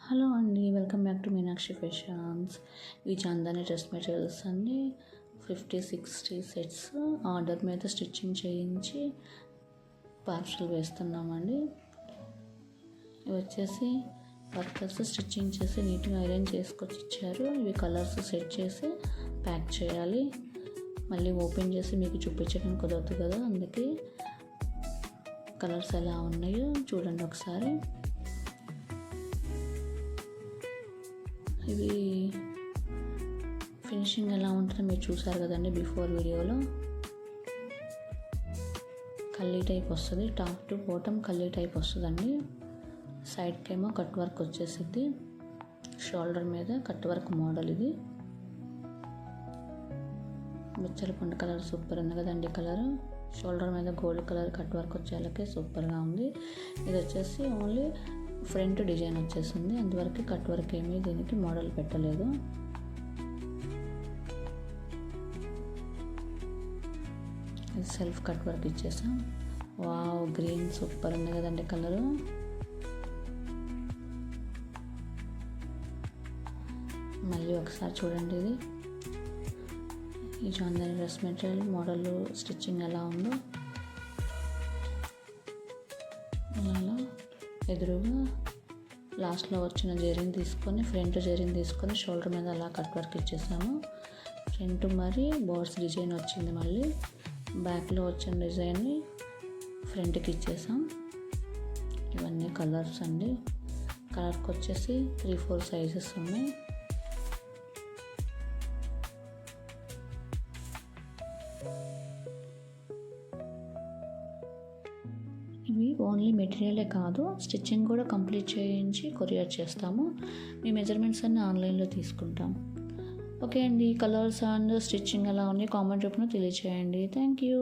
Hello అండి, welcome back to Meenakshi fashions. ఇవి చందని dress materials అండి. 50-60 సెట్స్ ఆర్డర్ మీద స్టిచ్చింగ్ చేయించి పార్సల్ వేస్తున్నామండి. ఇవి వచ్చేసి వర్కర్స్ స్టిచ్చింగ్ చేసి నీట్గా ఐరన్ చేసుకొచ్చి ఇచ్చారు. ఇవి కలర్స్ సెట్ చేసి ప్యాక్ చేయాలి. మళ్ళీ ఓపెన్ చేసి మీకు చూపించడానికి కుదరదు కదా, అందుకే కలర్స్ ఎలా ఉన్నాయో చూడండి ఒకసారి. ఇవి ఫినిషింగ్ ఎలా ఉంటుందో మీరు చూసారు కదండి బిఫోర్ వీడియోలో. కల్లీ టైప్ వస్తుంది, టాప్ టు బాటమ్ కల్లీ టైప్ వస్తుందండి. సైడ్కి ఏమో కట్ వర్క్ వచ్చేసింది, షోల్డర్ మీద కట్ వర్క్ మోడల్. ఇది ముచ్చల పండు కలర్ సూపర్ ఉంది కదండి. కలర్ షోల్డర్ మీద గోల్డ్ కలర్ కట్ వర్క్ వచ్చేలాగే సూపర్గా ఉంది. ఇది వచ్చేసి ఓన్లీ ఫ్రంట్ డిజైన్ వచ్చేసింది, అంతవరకు కట్ వర్క్ ఏమీ దీనికి మోడల్ పెట్టలేదు. ఇది సెల్ఫ్ కట్ వర్క్ ఇచ్చేసాం. వావ్, గ్రీన్ సూపర్ ఉంది కదండి కలరు. మళ్ళీ ఒకసారి చూడండి, ఇది ఈ చందని డ్రెస్ మెటీరియల్ మోడల్ స్టిచ్చింగ్ ఎలా ఉందో. అలా ఎదురుగా లాస్ట్లో వచ్చిన జరీని తీసుకొని ఫ్రంట్ జరీని తీసుకొని షోల్డర్ మీద అలా కట్ వర్క్ ఇచ్చేసాము. ఫ్రంట్ మరి బోర్డ్స్ డిజైన్ వచ్చింది, మళ్ళీ బ్యాక్లో వచ్చిన డిజైన్ని ఫ్రంట్కి ఇచ్చేసాం. ఇవన్నీ కలర్స్ అండి. కలర్కి వచ్చేసి 3-4 సైజెస్ ఉన్నాయి. ఇవి ఓన్లీ మెటీరియలే కాదు, స్టిచ్చింగ్ కూడా కంప్లీట్ చేయించి కొరియర్ చేస్తాము. మీ మెజర్మెంట్స్ అన్నీ ఆన్లైన్లో తీసుకుంటాం. ఓకే అండి, కలర్స్ అండ్ స్టిచ్చింగ్ ఎలా ఉన్నాయి కామెంట్ రూపంలో తెలియచేయండి. Thank you.